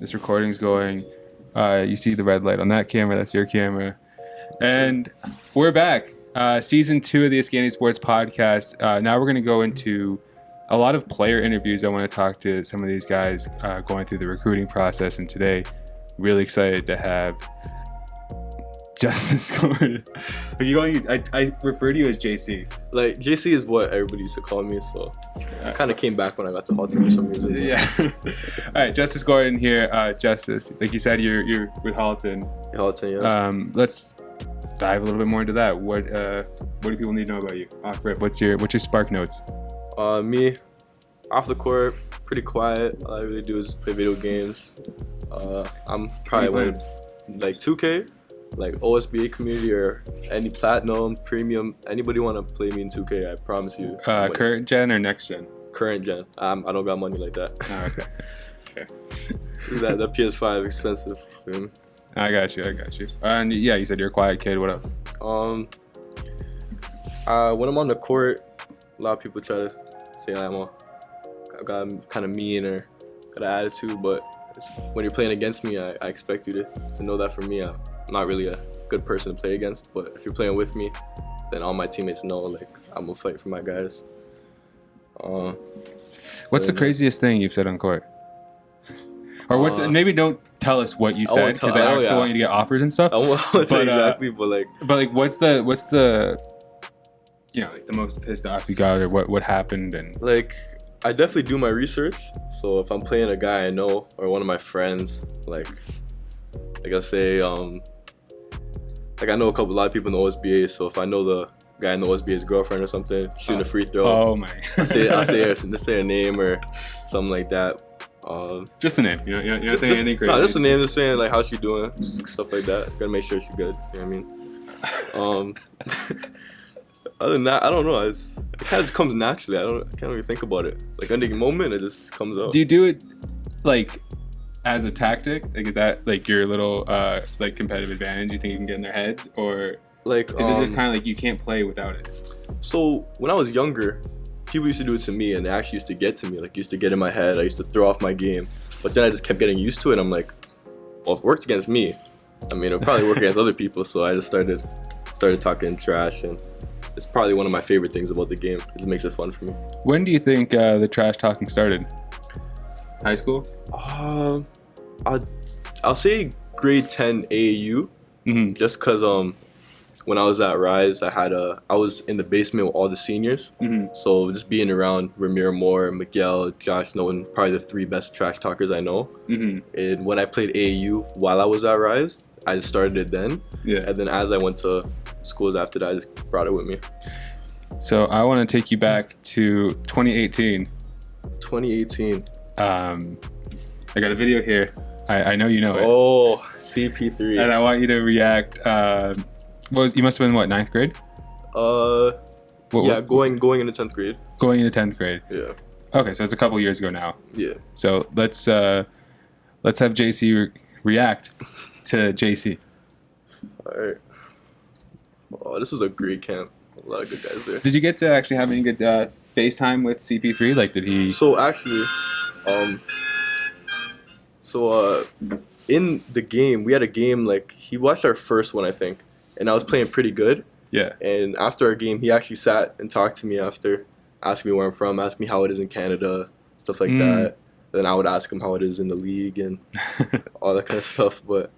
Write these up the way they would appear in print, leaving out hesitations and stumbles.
This recording's going. You see the red light on that camera. That's your camera. And we're back. Season 2 of the Eskandy Sports podcast. Now we're going to go into a lot of player interviews. I want to talk to some of these guys going through the recruiting process. And today, really excited to have Justice Gordon. Are you going? I refer to you as JC. Like, JC is what everybody used to call me, so I kind of came back when I got to Halton for some reason. Yeah. All right, Justice Gordon here. Justice, like you said, you're with Halton. Halton, yeah. Let's dive a little bit more into that. What do people need to know about you? Off rip, what's your spark notes? Me, off the court, pretty quiet. All I really do is play video games. I'm probably one of, like 2K. Like OSBA community or any platinum, premium, anybody want to play me in 2K, I promise you. Current gen or next gen? Current gen. I don't got money like that. Oh, okay. that PS5 expensive. I got you. And yeah, you said you're a quiet kid. What else? When I'm on the court, a lot of people try to say I'm kind of mean or got an attitude, but when you're playing against me, I expect you to know that from me. I'm not really a good person to play against, but if you're playing with me, then all my teammates know like I'm gonna fight for my guys. What's the craziest thing you've said on court? Or what's maybe don't tell us what you said because I still want you to get offers and stuff. I won't say exactly, but what's the like the most pissed off you got or what happened and like. I definitely do my research, so if I'm playing a guy I know or one of my friends, like I say, like I know a lot of people in the OSBA, so if I know the guy in the OSBA's girlfriend or something, shooting a free throw, oh my, I say a name or something like that. Just the name, you know saying anything crazy. No, just the name, just saying like how's she doing, stuff like that. Gotta make sure she's good. You know what I mean? Other than that, I don't know. It kind of just comes naturally. I can't really think about it. Like under the moment, it just comes out. Do you do it like as a tactic? Like is that like your little like competitive advantage? You think you can get in their heads, or like is it just kind of like you can't play without it? So when I was younger, people used to do it to me, and they actually used to get to me. Like used to get in my head. I used to throw off my game, but then I just kept getting used to it. I'm like, well, if it worked against me, I mean, it'll probably work against other people. So I just started talking trash and. It's probably one of my favorite things about the game. It just makes it fun for me. When do you think the trash talking started? High school? I'll say grade 10 AAU. Mm-hmm. Just because when I was at Rise, I was in the basement with all the seniors. Mm-hmm. So just being around Ramir Moore, Miguel, Josh Nolan, probably the 3 best trash talkers I know. Mm-hmm. And when I played AAU while I was at Rise, I just started it then. Yeah. And then as I went to schools after that, I just brought it with me. So I want to take you back to 2018. 2018. I got a video here. I know you know it. Oh, CP3. And I want you to react. You must have been what, 9th grade? Yeah, going into 10th grade. Going into 10th grade. Yeah. Okay, so it's a couple years ago now. Yeah. So let's have JC react to JC. All right. Oh, this is a great camp. A lot of good guys there. Did you get to actually have any good FaceTime with CP3? Like, did he? So actually, in the game, we had a game, like, he watched our first one, I think, and I was playing pretty good. Yeah. And after our game, he actually sat and talked to me after, asked me where I'm from, asked me how it is in Canada, stuff like that. Then I would ask him how it is in the league and all that kind of stuff. But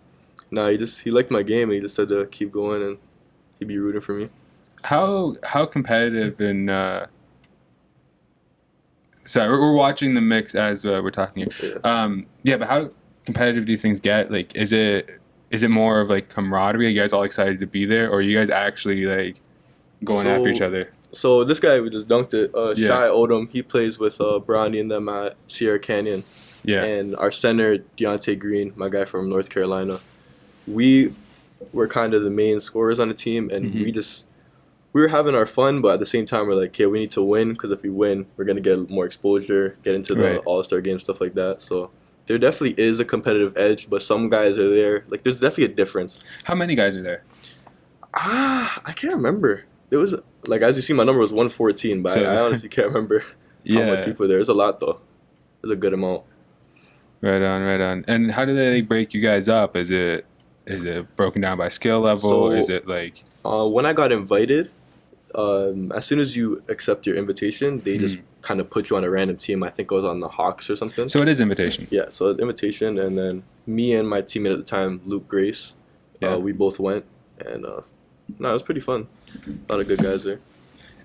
no, he liked my game, and he just said to keep going, and he'd be rooting for me. How competitive and sorry, we're watching the mix as we're talking here. Yeah, but how competitive do these things get? Like, is it more of like camaraderie? Are you guys all excited to be there, or are you guys actually like going after each other? So this guy, we just dunked it. Shai Odom, he plays with Brownie and them at Sierra Canyon. Yeah. And our center, Deontay Green, my guy from North Carolina, we were kind of the main scorers on the team, and we were having our fun, but at the same time, we're like, okay, we need to win, because if we win, we're going to get more exposure, get into the All-Star game, stuff like that. So there definitely is a competitive edge, but some guys are there. Like, there's definitely a difference. How many guys are there? I can't remember. There was, like, as you see, my number was 114, but I honestly can't remember how much people are there. There's a lot, though. There's a good amount. Right on, right on. And how do they break you guys up? Is it broken down by skill level? So, Is it like when I got invited, as soon as you accept your invitation, they just kind of put you on a random team. I think I was on the Hawks or something. so it is invitation? Yeah, so it's invitation, and then me and my teammate at the time, Luke Grace, Yeah. we both went, and no, it was pretty fun. A lot of good guys there.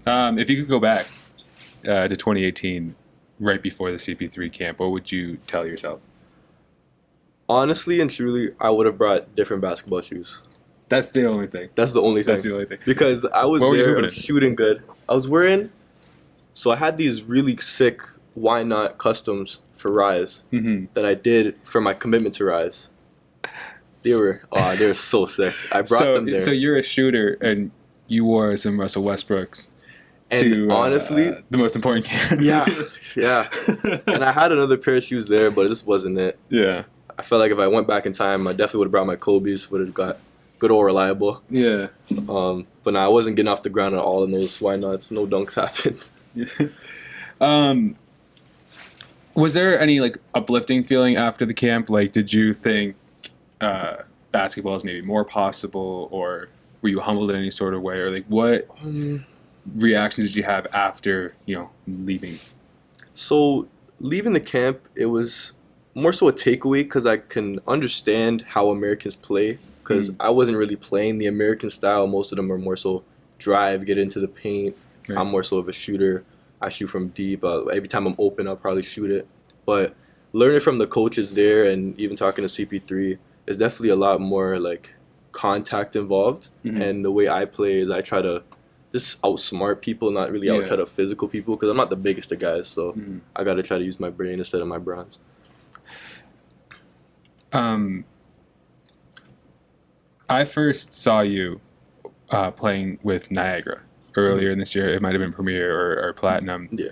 If you could go back to 2018, right before the CP3 camp, what would you tell yourself? Honestly and truly, I would have brought different basketball shoes. That's the only thing. That's the only thing. That's the only thing. Because I was What were you there, I hooping was in? shooting good. I was wearing, so I had these really sick Why Not customs for Rise that I did for my commitment to Rise. They were so sick. I brought them there. So you're a shooter, and you wore some Russell Westbrooks. And to honestly, the most important camp. yeah. And I had another pair of shoes there, but this wasn't it. Yeah. I felt like if I went back in time, I definitely would have brought my Kobe's, would have got good old reliable. Yeah. But I wasn't getting off the ground at all in those Why Nots. No dunks happened. Was there any like uplifting feeling after the camp? Like, did you think basketball is maybe more possible, or were you humbled in any sort of way, or like what reactions did you have after leaving? So leaving the camp, it was more so a takeaway because I can understand how Americans play because I wasn't really playing the American style. Most of them are more so drive, get into the paint. Right. I'm more so of a shooter. I shoot from deep. Every time I'm open, I'll probably shoot it. But learning from the coaches there and even talking to CP3 is definitely a lot more like contact involved. And the way I play is I try to just outsmart people, not really out try to physical people because I'm not the biggest of guys. So I got to try to use my brain instead of my bronze. I first saw you playing with Niagara earlier in this year. It might have been Premier or Platinum. Yeah.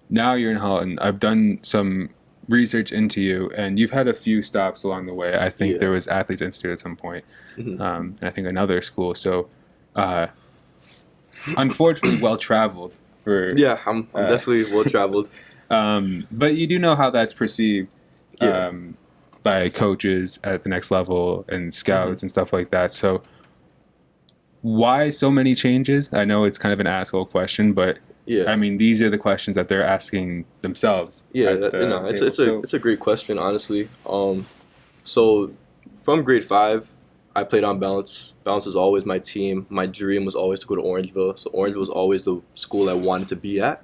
Now you're in Holland. I've done some research into you, and you've had a few stops along the way. I think there was Athletes Institute at some point, and I think another school. So, unfortunately, well traveled. Yeah, I'm definitely well traveled. But you do know how that's perceived by coaches at the next level and scouts and stuff like that. So, why so many changes? I know it's kind of an asshole question, but I mean, these are the questions that they're asking themselves. Yeah, it's a great question, honestly. So from grade 5, I played on Bounce. Bounce was always my team. My dream was always to go to Orangeville. So Orangeville was always the school I wanted to be at.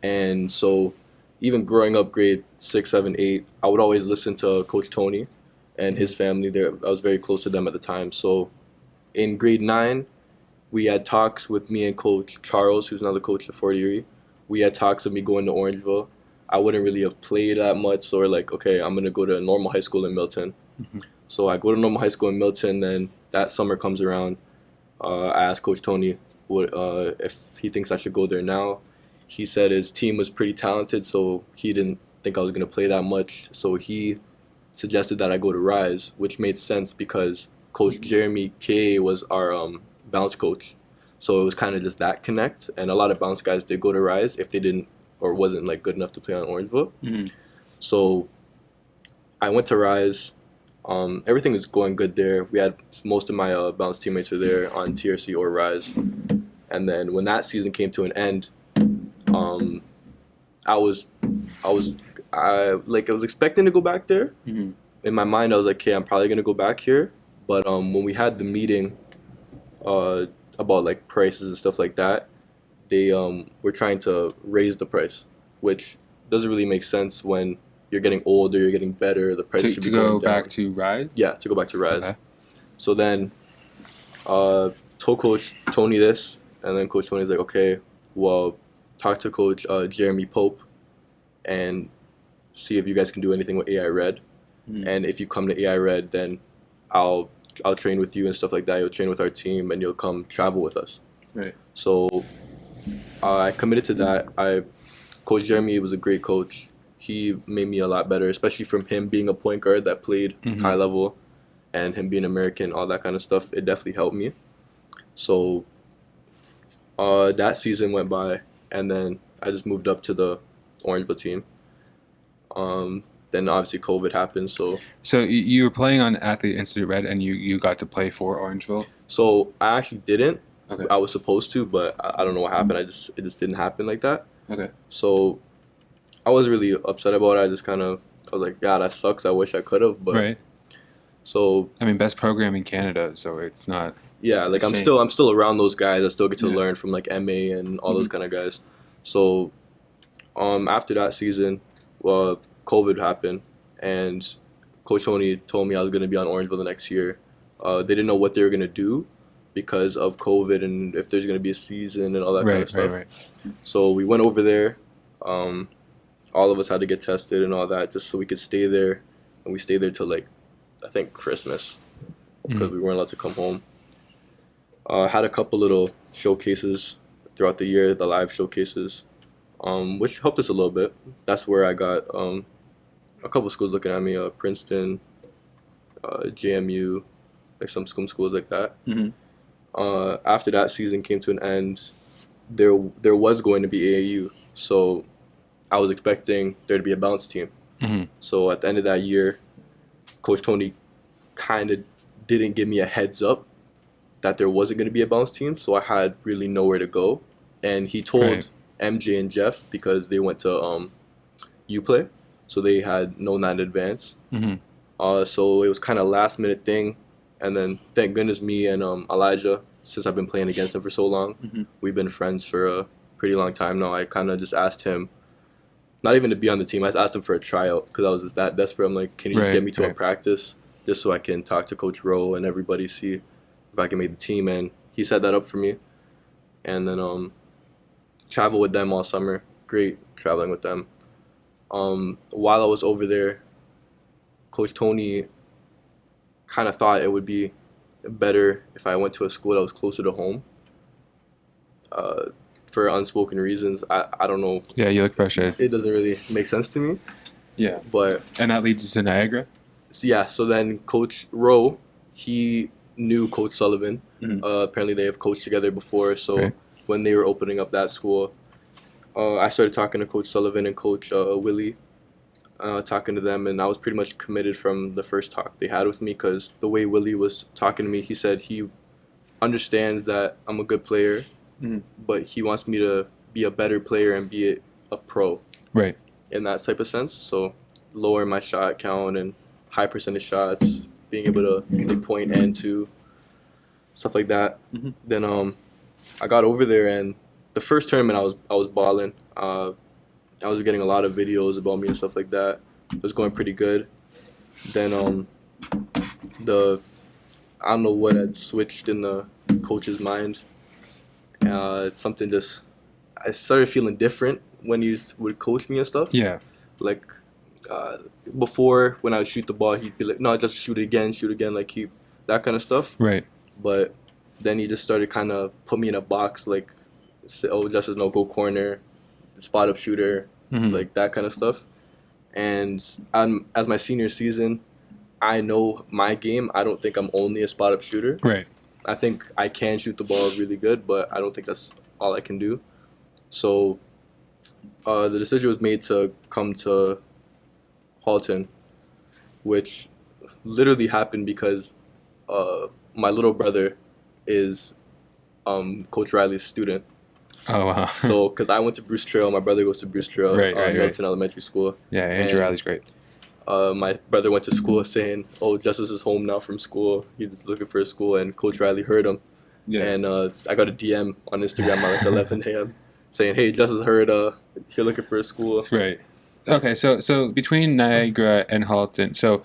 And so even growing up grade 6, 7, 8, I would always listen to Coach Tony and his family there. I was very close to them at the time. So in grade 9, we had talks with me and Coach Charles, who's another coach at Fort Erie. We had talks of me going to Orangeville. I wouldn't really have played that much, so we're like, okay, I'm going to go to a normal high school in Milton. So I go to normal high school in Milton, then that summer comes around. I asked Coach Tony if he thinks I should go there now. He said his team was pretty talented, so he didn't think I was going to play that much. So he suggested that I go to Rise, which made sense because Coach Jeremy K was our bounce coach. So it was kind of just that connect. And a lot of bounce guys did go to Rise if they didn't or wasn't like good enough to play on Orangeville. So I went to Rise. Everything was going good there. We had most of my bounce teammates were there on TRC or Rise. And then when that season came to an end, I was expecting to go back there. In my mind, I was like, okay, I'm probably gonna go back here. But when we had the meeting about like prices and stuff like that, they were trying to raise the price, which doesn't really make sense when you're getting older, you're getting better. The price should be going down. To go back to Rise? Yeah, to go back to Rise. Okay. So then told Coach Tony this, and then Coach Tony's like, okay, well, talk to Coach Jeremy Pope and see if you guys can do anything with AI Red. And if you come to AI Red, then I'll train with you and stuff like that. You'll train with our team, and you'll come travel with us. Right. So I committed to that. Coach Jeremy was a great coach. He made me a lot better, especially from him being a point guard that played high level and him being American, all that kind of stuff. It definitely helped me. So that season went by, and then I just moved up to the Orangeville team. then obviously COVID happened. So you were playing on Athlete Institute Red, and you got to play for Orangeville. So I actually didn't. Okay. I was supposed to, but I don't know what happened. It just didn't happen like that. Okay. So I wasn't really upset about it. I was like, yeah, that sucks. I wish I could have, but Right. so I mean, best program in Canada, so it's not. yeah, like I'm Shame. still around those guys. I still get to Yeah. learn from like MA and all those kind of guys. So after that season, COVID happened, and Coach Tony told me I was going to be on Orangeville the next year. They didn't know what they were going to do because of COVID and if there's going to be a season and all that kind of stuff. Right. So we went over there. All of us had to get tested and all that just so we could stay there. And we stayed there till like, I think Christmas because we weren't allowed to come home. Had a couple little showcases throughout the year, the live showcases, which helped us a little bit. That's where I got a couple schools looking at me, Princeton, JMU, like some schools like that. After that season came to an end, there was going to be AAU, so I was expecting there to be a bounce team. So at the end of that year, Coach Tony kind of didn't give me a heads up that there wasn't going to be a bounce team, so I had really nowhere to go. And he told MJ and Jeff because they went to UPlay, so they had known that in advance. So it was kind of last minute thing, and then thank goodness me and Elijah, since I've been playing against him for so long, we've been friends for a pretty long time now. I kind of just asked him, not even to be on the team, I asked him for a tryout because I was just that desperate. I'm like, can you just get me to a practice just so I can talk to Coach Rowe and everybody, see if I can make the team? And he set that up for me. And then travel with them all summer. Great traveling with them. While I was over there, Coach Tony kind of thought it would be better if I went to a school that was closer to home. For unspoken reasons, I don't know. Yeah, you look frustrated. It doesn't really make sense to me. Yeah. But and that leads you to Niagara? So then Coach Rowe, he knew Coach Sullivan. Apparently they have coached together before, so when they were opening up that school, I started talking to Coach Sullivan and Coach Willie, talking to them, and I was pretty much committed from the first talk they had with me because the way Willie was talking to me, he said he understands that I'm a good player, but he wants me to be a better player and be a pro. Right. In that type of sense. So lower my shot count and high percentage shots, being able to hit point and two, stuff like that. Then I got over there, and the first tournament I was balling. I was getting a lot of videos about me and stuff like that. It was going pretty good. Then I don't know what had switched in the coach's mind. Something just, I started feeling different when he would coach me and stuff. Yeah. Like before, when I would shoot the ball, he'd be like, "No, just shoot it again," like that kind of stuff. Right. But then he just started kind of put me in a box, like, "Oh, Justice, no, go corner, spot up shooter," like that kind of stuff. And as my senior season, I know my game. I don't think I'm only a spot up shooter. Right. I think I can shoot the ball really good, but I don't think that's all I can do. So the decision was made to come to Halton, which literally happened because my little brother is Coach Riley's student. Oh, wow. So, because I went to Bruce Trail, my brother goes to Bruce Trail, Milton Elementary School. Yeah, Andrew Riley's great. My brother went to school saying, "Oh, Justice is home now from school. He's looking for a school," and Coach Riley heard him. Yeah. And I got a DM on Instagram at like 11 a.m. saying, "Hey, Justice heard you're looking for a school." Right. Okay, so between Niagara and Halton, so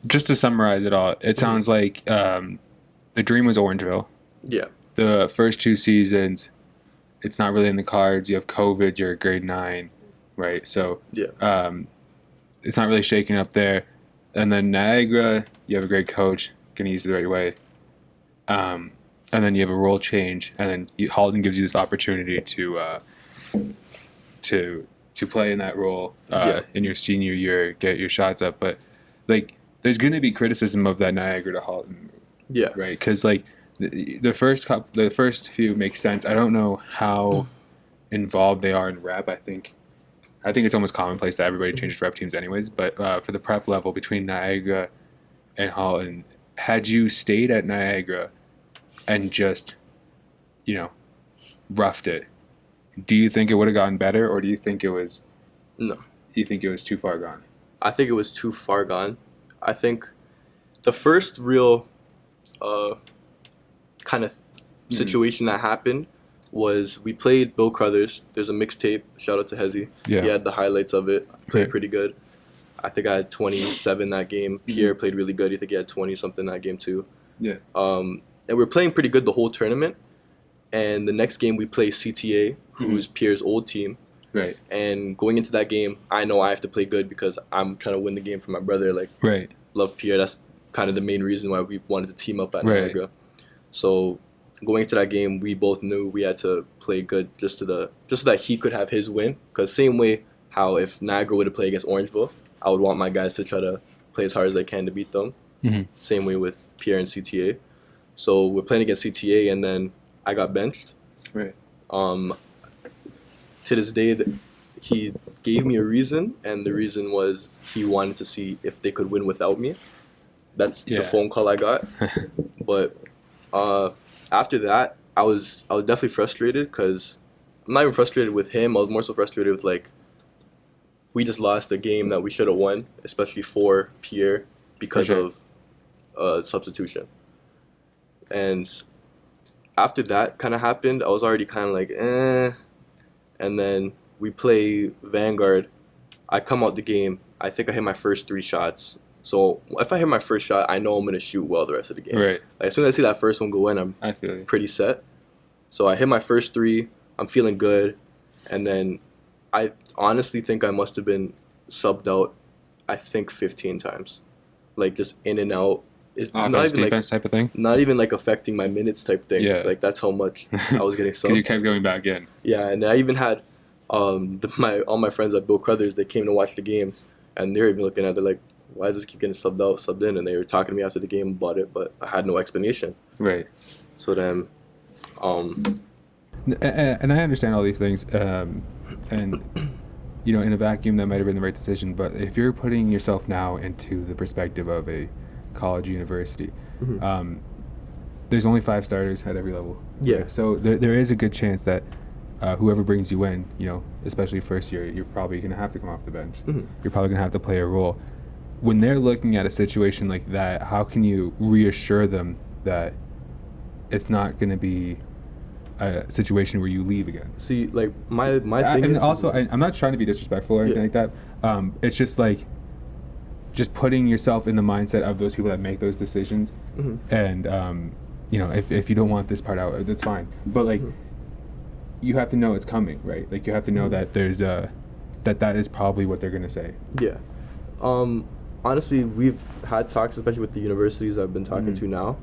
just to summarize it all, it sounds like the dream was Orangeville. Yeah. The first two seasons, it's not really in the cards. You have COVID, you're a grade 9, right? So yeah. It's not really shaking up there. And then Niagara, you have a great coach, going to use it the right way. And then you have a role change, and then Halton gives you this opportunity to play in that role in your senior year, get your shots up. But like, there's going to be criticism of that Niagara to Halton. Yeah. Right. Because like the first few make sense. I don't know how involved they are in rep. I think I think it's almost commonplace that everybody changes rep teams anyways, but for the prep level between Niagara and Holland, had you stayed at Niagara and just, roughed it, do you think it would have gotten better, or do you think it was No. you think it was too far gone? I think it was too far gone. I think the first real kind of situation that happened was we played Bill Crothers. There's a mixtape. Shout out to Hezi. Yeah. He had the highlights of it. Played pretty good. I think I had 27 that game. Pierre played really good. I think he had 20-something that game too. Yeah. And we were playing pretty good the whole tournament. And the next game we play CTA, who's Pierre's old team. Right. And going into that game, I know I have to play good because I'm trying to win the game for my brother. Like, Right. love Pierre. That's kind of the main reason why we wanted to team up at Niagara. So going into that game, we both knew we had to play good just so that he could have his win. Because same way how if Niagara would have played against Orangeville, I would want my guys to try to play as hard as they can to beat them. Same way with Pierre and CTA. So we're playing against CTA, and then I got benched. Right. To this day, he gave me a reason, and the reason was he wanted to see if they could win without me. That's the phone call I got. But after that, I was definitely frustrated because I'm not even frustrated with him. I was more so frustrated with, like, we just lost a game that we should have won, especially for Pierre, because of substitution. And after that kind of happened, I was already kind of like, eh. And then we play Vanguard. I come out the game. I think I hit my first 3 shots. So if I hit my first shot, I know I'm going to shoot well the rest of the game. Right. Like, as soon as I see that first one go in, I feel you. pretty set. So I hit my first 3. I'm feeling good. And then I honestly think I must have been subbed out, I think, 15 times. Like, just in and out. It's not Offense, even defense type of thing? Not even like affecting my minutes type thing. Yeah. Like, that's how much I was getting subbed. Because you kept going back in. Yeah, and I even had all my friends at Bill Crothers, they came to watch the game, and they're even looking at it, they're like, why does this keep getting subbed out, subbed in? And they were talking to me after the game about it, but I had no explanation. Right. So then, And I understand all these things, and in a vacuum that might have been the right decision. But if you're putting yourself now into the perspective of a college university, there's only 5 starters at every level. Yeah. So there is a good chance that whoever brings you in, especially first year, you're probably going to have to come off the bench. You're probably going to have to play a role. When they're looking at a situation like that, how can you reassure them that it's not going to be a situation where you leave again? see, like, my thing And is... also, I'm not trying to be disrespectful or anything like that. It's just like, just putting yourself in the mindset of those people that make those decisions. And, if you don't want this part out, that's fine. But, like, you have to know it's coming, right? Like, you have to know that there's that is probably what they're going to say. Yeah. Honestly, we've had talks, especially with the universities I've been talking to now.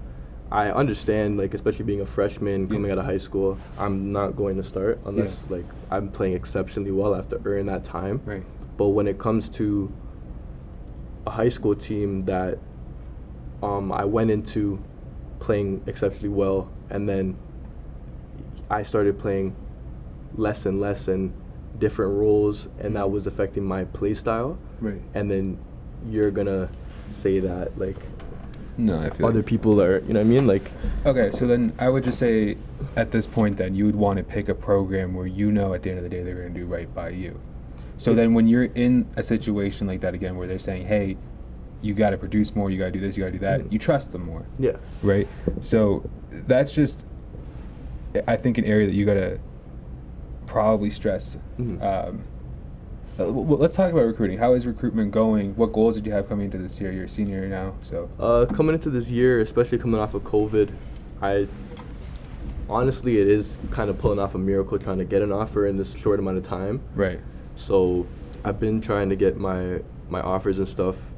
I understand, like, especially being a freshman coming out of high school, I'm not going to start unless, like, I'm playing exceptionally well. I have to earn that time. Right. But when it comes to a high school team that I went into playing exceptionally well, and then I started playing less and less and different roles, and that was affecting my play style. Right. And then you're gonna say that, like, No, I feel other people are, you know what I mean? Like, okay, so then I would just say at this point then you would want to pick a program where at the end of the day they're going to do right by you. So then when you're in a situation like that again where they're saying, hey, you got to produce more, you got to do this, you got to do that, you trust them more. yeah. Right? So that's just, I think, an area that you got to probably stress. Well, let's talk about recruiting. How is recruitment going? What goals did you have coming into this year? You're a senior now, so. Coming into this year, especially coming off of COVID, honestly, it is kind of pulling off a miracle trying to get an offer in this short amount of time. Right. So I've been trying to get my offers and stuff.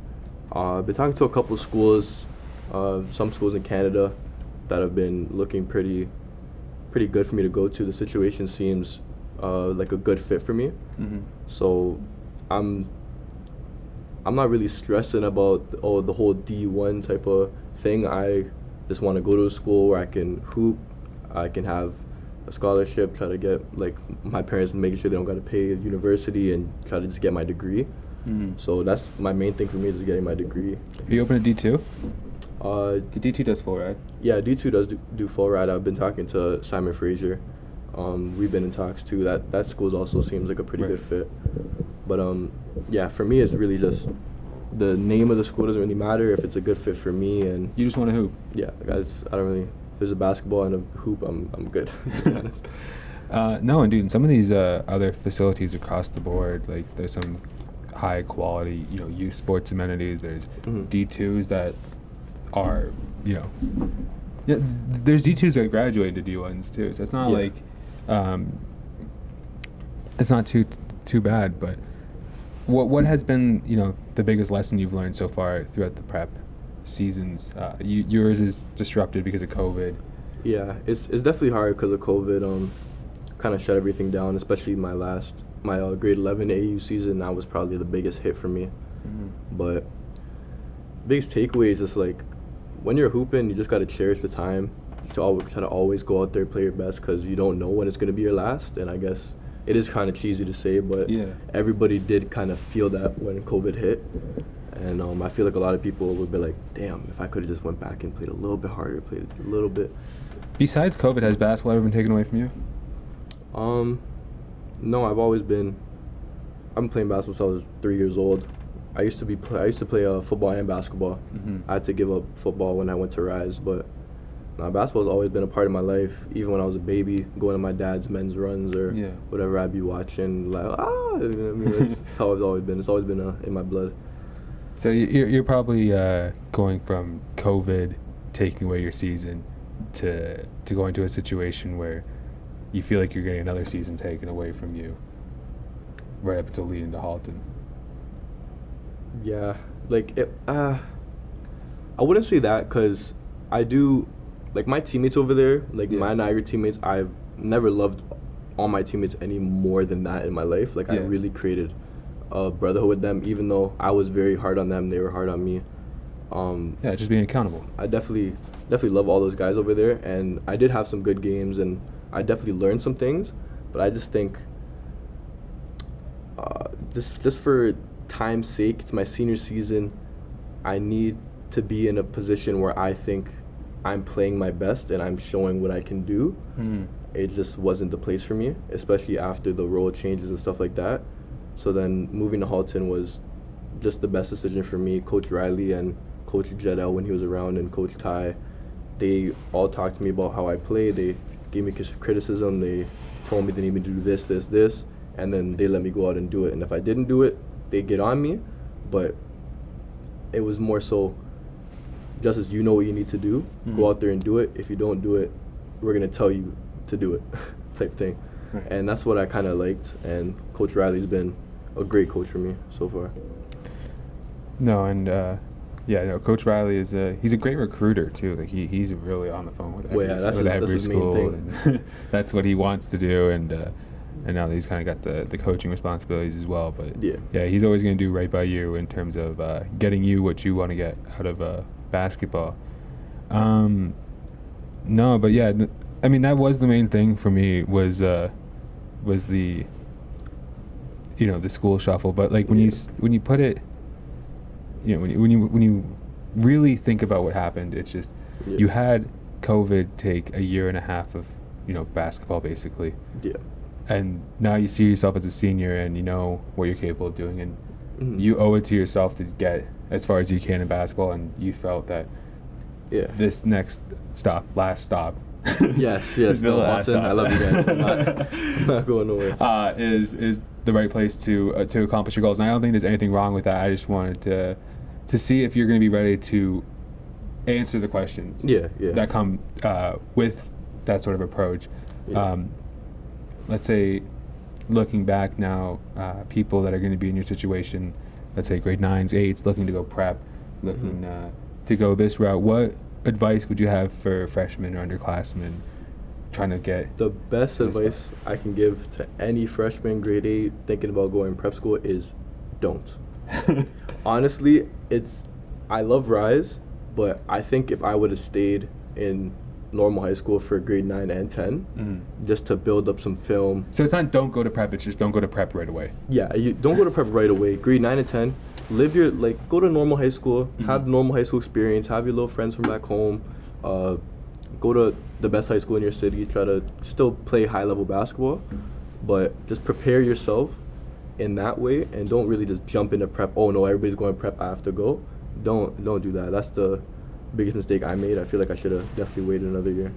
I've been talking to a couple of schools, some schools in Canada that have been looking pretty good for me to go to. The situation seems like a good fit for me. So I'm not really stressing about the whole D1 type of thing. I just want to go to a school where I can hoop, I can have a scholarship, try to get like my parents making sure they don't got to pay university, and try to just get my degree. So that's my main thing for me, is just getting my degree. Are you open at D2? The D2 does full ride. Yeah, D2 does do full ride. I've been talking to Simon Fraser. We've been in talks too. That school also seems like a pretty good fit. But yeah, for me it's really just the name of the school doesn't really matter if it's a good fit for me, and You just want to hoop. yeah, guys, I don't really. If there's a basketball and a hoop, I'm good. To be honest. No, and dude, in some of these other facilities across the board, like there's some high quality, youth sports amenities. There's D2s that are, yeah, there's D2s that graduate to D1s too. So it's not like, it's not too bad. But what has been, the biggest lesson you've learned so far throughout the prep seasons? Yours is disrupted because of COVID. Yeah, it's definitely hard because of COVID. Kind of shut everything down, especially my grade 11 AU season. That was probably the biggest hit for me. But biggest takeaway is just like, when you're hooping, you just got to cherish the time. Try to always go out there, play your best, because you don't know when it's going to be your last. And I guess it is kind of cheesy to say, but everybody did kind of feel that when COVID hit. And I feel like a lot of people would be like, damn, if I could have just went back and played a little bit harder, played a little bit. Besides COVID, has basketball ever been taken away from you? No, I've been playing basketball since I was 3 years old. I used to play football and basketball. I had to give up football when I went to Rise, but basketball's always been a part of my life. Even when I was a baby, going to my dad's men's runs or whatever, I'd be watching, like, that's how it's always been. It's always been in my blood. So you're probably going from COVID taking away your season to going to a situation where you feel like you're getting another season taken away from you right up until leading to Halton. Yeah, like I wouldn't say that, because I do, like, my teammates over there, like my Niagara teammates, I've never loved all my teammates any more than that in my life. Like I really created a brotherhood with them, even though I was very hard on them, they were hard on me. Just being accountable. I definitely love all those guys over there, and I did have some good games, and I definitely learned some things, but I just think just for time's sake, it's my senior season. I need to be in a position where I think I'm playing my best and I'm showing what I can do. It just wasn't the place for me, especially after the role changes and stuff like that. So then moving to Halton was just the best decision for me. Coach Riley and Coach Jedell, when he was around, and Coach Ty, they all talked to me about how I play. They gave me criticism. They told me they need me to do this, and then they let me go out and do it. And if I didn't do it, they get on me. But it was more so, just as you know what you need to do, go out there and do it. If you don't do it, we're going to tell you to do it type thing. Right. And that's what I kind of liked. And Coach Riley's been a great coach for me so far. No, and Coach Riley is he's a great recruiter too. Like he's really on the phone with every school. And that's what he wants to do, and now that he's kind of got the coaching responsibilities as well. But he's always going to do right by you in terms of getting you what you want to get out of basketball. No, but yeah, I mean that was the main thing for me was the the school shuffle. But like when you put it, when you really think about what happened, it's just you had COVID take a year and a half of basketball basically. Yeah. And now you see yourself as a senior and you know what you're capable of doing, and you owe it to yourself to get as far as you can in basketball, and you felt that this last stop. yes, no, Watson, I love you guys. I'm not going nowhere. Is the right place to accomplish your goals, and I don't think there's anything wrong with that. I just wanted to see if you're going to be ready to answer the questions that come with that sort of approach. Let's say, looking back now, people that are going to be in your situation, let's say grade 9s, 8s, looking to go prep, looking to go this route, what advice would you have for freshmen or underclassmen trying to get? The best advice I can give to any freshman, grade 8, thinking about going prep school is don't. Honestly, I love Rise, but I think if I would have stayed in normal high school for grade 9 and 10, just to build up some film. So it's not don't go to prep, it's just don't go to prep right away. Yeah, you don't go to prep right away. Grade 9 and 10, live your, like, go to normal high school, have the normal high school experience, have your little friends from back home, go to the best high school in your city, try to still play high-level basketball, but just prepare yourself in that way, and don't really just jump into prep. Oh no, everybody's going to prep, I have to go. Don't do that. That's the biggest mistake I made. I feel like I should have definitely waited another year.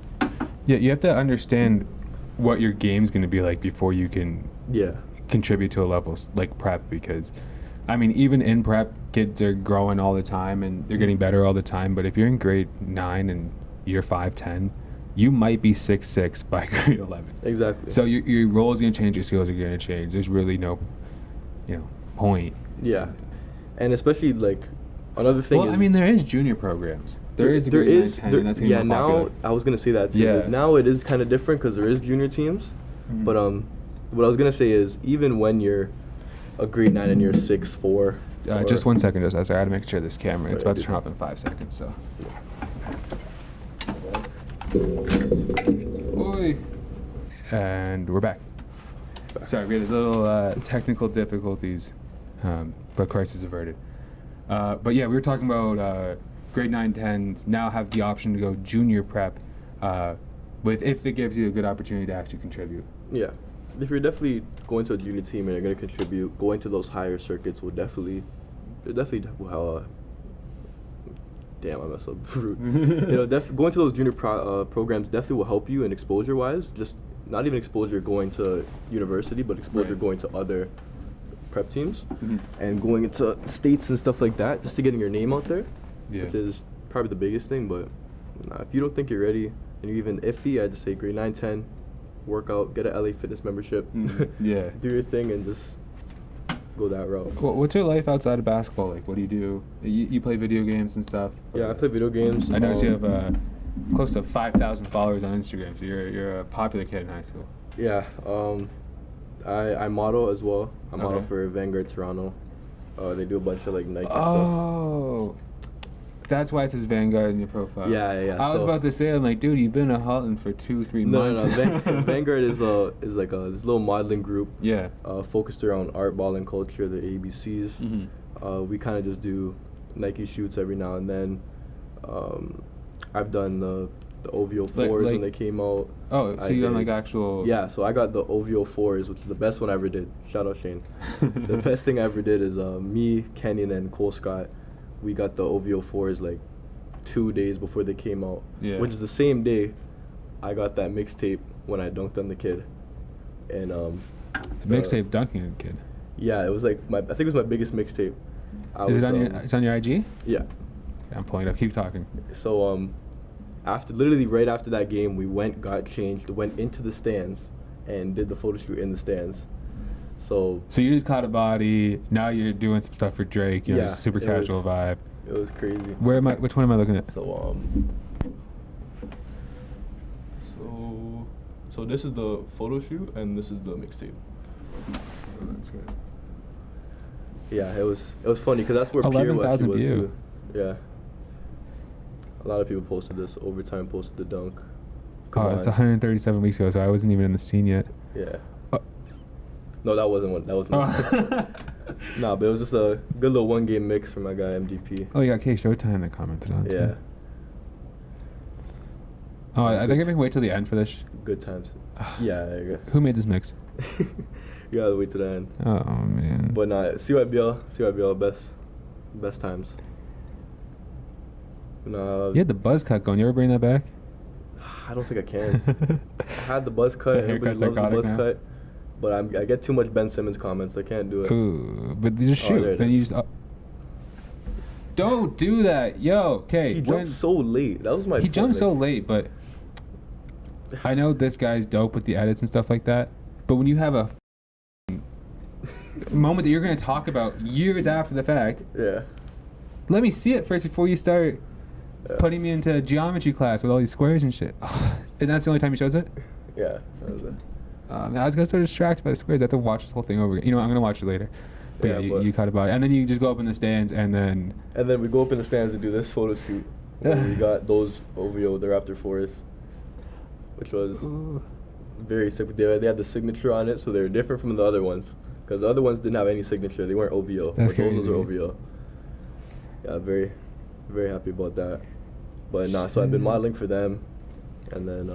Yeah, you have to understand what your game's going to be like before you can contribute to a level like prep, because I mean, even in prep, kids are growing all the time and they're getting better all the time, but if you're in grade 9 and you're 5'10", you might be 6'6" by grade 11. Exactly. So your role is going to change, your skills are going to change. There's really no, point. Yeah, and especially like another thing. Well, is, I mean, there is junior programs. There is grade 9, 10, and that's going to be more popular. Now I was gonna say that too. Yeah. Like, now it is kind of different because there is junior teams, but what I was gonna say is even when you're a grade 9 and you're 6'4". Just 1 second, just I got to make sure this camera. It's about to turn off in 5 seconds. So. Oi. And we're back. Sorry, we had a little technical difficulties, but crisis averted. But yeah, we were talking about grade 9, 10s now have the option to go junior prep, if it gives you a good opportunity to actually contribute. Yeah, if you're definitely going to a junior team and you're going to contribute, going to those higher circuits will definitely will damn, I messed up. Going to those junior programs definitely will help you in exposure-wise. Just not even exposure going to university, but exposure going to other prep teams and going into states and stuff like that, just to getting your name out there, which is probably the biggest thing. But if you don't think you're ready and you're even iffy, I'd just say grade 9, 10, work out, get a LA Fitness membership, do your thing, and just go that route. Well, what's your life outside of basketball like? What do you do? You play video games and stuff? Yeah, I play video games. I noticed you have close to 5,000 followers on Instagram, so you're a popular kid in high school. Yeah, I model as well. I model for Vanguard Toronto. They do a bunch of like Nike stuff. Oh, that's why it says Vanguard in your profile. Yeah. I was about to say, I'm like, dude, you've been a Halton for 2-3 months. No. Vanguard is like this little modeling group. Yeah. Focused around art, ball, and culture, the ABCs. We kind of just do Nike shoots every now and then. I've done the OVO 4s when they came out. Oh, so you done like actual... Yeah, so I got the OVO 4s, which is the best one I ever did. Shout out Shane. The best thing I ever did is me, Kenyon, and Cole Scott. We got the OVO 4s like 2 days before they came out. Yeah. Which is the same day I got that mixtape when I dunked on the kid. And mixtape dunking on the kid? Yeah, it was like I think it was my biggest mixtape. It's on your IG? Yeah. I'm pulling it up. Keep talking. So right after that game, we got changed, went into the stands, and did the photo shoot in the stands. So you just caught a body. Now you're doing some stuff for Drake. Super casual vibe. It was crazy. Which one am I looking at? So this is the photo shoot, and this is the mixtape. That's good. Yeah, it was funny because that's where Pierre was too. Yeah. A lot of people posted this. Overtime posted the dunk. It's 137 weeks ago, so I wasn't even in the scene yet. Yeah. No, that wasn't one. That wasn't one. Nah, but it was just a good little one-game mix for my guy, MDP. Oh, you got K Showtime that commented on too. Yeah. Oh, I think I can wait till the end for this. Good times. Yeah, there you go. Who made this mix? You gotta wait till the end. Oh, man. But nah, CYBL, best times. You had the buzz cut going. You ever bring that back? I don't think I can. I had the buzz cut. Everybody loves the buzz cut. But I get too much Ben Simmons comments. I can't do it. Ooh, but you just shoot. Then you just... Don't do that. Yo, okay. He jumped so late. That was my point. He jumped so late, but... I know this guy's dope with the edits and stuff like that, but when you have a moment that you're going to talk about years after the fact... Yeah. Let me see it first before you start... putting me into geometry class with all these squares and shit. And that's the only time he shows it? Yeah, that was it. I was going to so distracted by the squares. I have to watch this whole thing over again. I'm going to watch it later. But you cut about it. And then you just go up in the stands and then... And then we go up in the stands and do this photo shoot. Where we got those OVO, the Raptor 4s. which was very sick. They had the signature on it, so they were different from the other ones. Because the other ones didn't have any signature. They weren't OVO. That's Those ones crazy. were OVO. Yeah, very, very happy about that. But nah, so I've been modeling for them, and then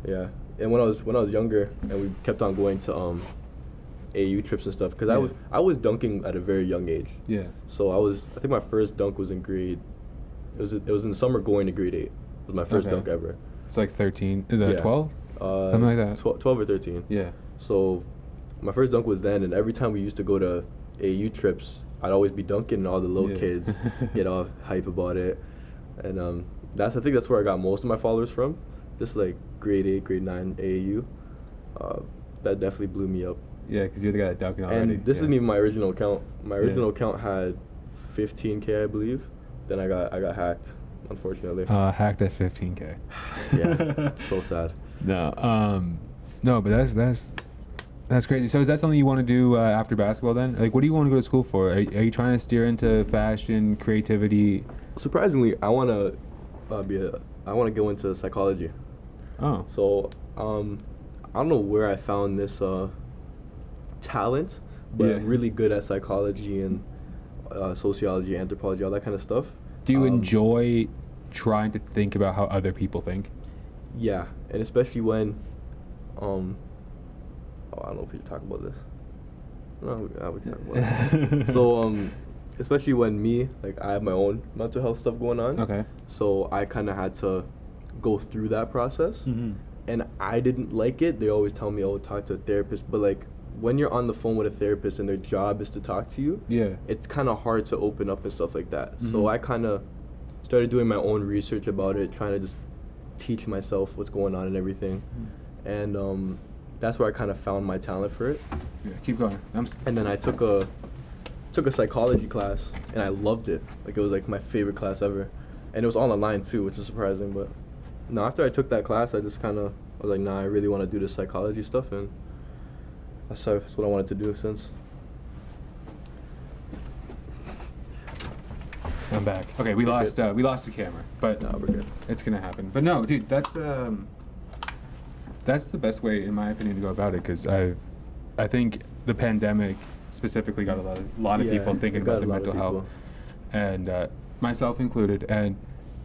yeah. And when I was younger, and we kept on going to AU trips and stuff, because I was dunking at a very young age. Yeah. So I think my first dunk was in grade. It was in the summer going to grade 8. It was my first dunk ever. It's like 13, is Yeah. that 12? Something like that. 12 or 13. Yeah. So my first dunk was then, and every time we used to go to AU trips, I'd always be dunking, and all the little kids get all hype about it. And I think that's where I got most of my followers from. Just like grade 8, grade 9 AAU. That definitely blew me up. Yeah, because you're the guy that dunking already. And this isn't even my original account. My original account had 15K, I believe. Then I got hacked, unfortunately. Hacked at 15K. Yeah, so sad. No, but that's crazy. So is that something you want to do after basketball then? Like, what do you want to go to school for? Are you trying to steer into fashion, creativity? Surprisingly, I want to go into psychology. Oh. So I don't know where I found this talent, but I'm really good at psychology and sociology, anthropology, all that kind of stuff. Do you enjoy trying to think about how other people think? Yeah, and especially when I don't know if we should talk about this. No, we can talk about it. So especially when I have my own mental health stuff going on. Okay. So I kind of had to go through that process. Mm-hmm. And I didn't like it. They always tell me, oh, talk to a therapist. But like when you're on the phone with a therapist and their job is to talk to you, it's kind of hard to open up and stuff like that. Mm-hmm. So I kind of started doing my own research about it, trying to just teach myself what's going on and everything. Mm-hmm. And that's where I kind of found my talent for it. Yeah, keep going. And then I took a psychology class, and I loved it. Like, it was like my favorite class ever. And it was all online too, which is surprising. But no, after I took that class, I just kind of was like, nah, I really want to do this psychology stuff, and that's what I wanted to do since. I'm back. Okay, we lost the camera, but No, we're good. it's gonna happen. But no, dude, that's the best way, in my opinion, to go about it. Because I think the pandemic specifically got a lot of people thinking about their mental health, and myself included. And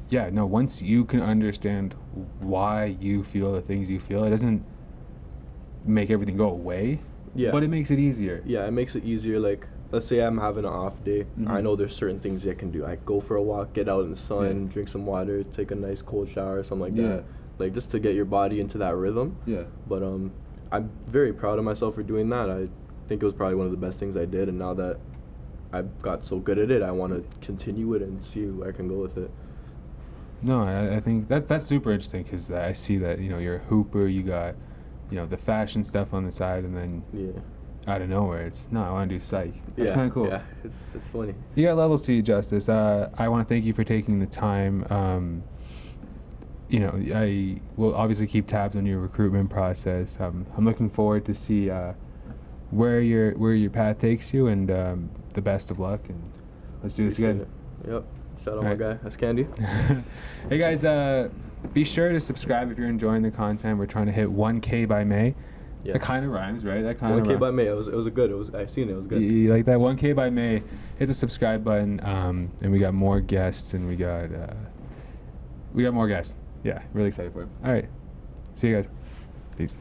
yeah, no, once you can understand why you feel the things you feel, it doesn't make everything go away. Yeah. But it makes it easier. Yeah, it makes it easier. Like, let's say I'm having an off day. Mm-hmm. I know there's certain things I can do. I go for a walk, get out in the sun, drink some water, take a nice cold shower, something like that. Like, just to get your body into that rhythm. Yeah. But I'm very proud of myself for doing that. I think it was probably one of the best things I did. And now that I've got so good at it, I want to continue it and see where I can go with it. No, I think that's super interesting, because I see that, you're a hooper, you got, the fashion stuff on the side, and then out of nowhere, I want to do psych. That's kind of cool. Yeah, it's funny. You got levels to you, Justice. I want to thank you for taking the time. I will obviously keep tabs on your recruitment process. I'm looking forward to see where your path takes you, and the best of luck, and let's do this again. Yep. Shout out my guy, Eskandy. Hey guys, be sure to subscribe if you're enjoying the content. We're trying to hit 1K by May. Yes. That kind of rhymes, right? That kind of 1K by May. It was good. I seen it. It was good. You like that? 1K by May. Hit the subscribe button. And we got more guests, and we got more guests. Yeah, really excited for it. All right. See you guys. Peace.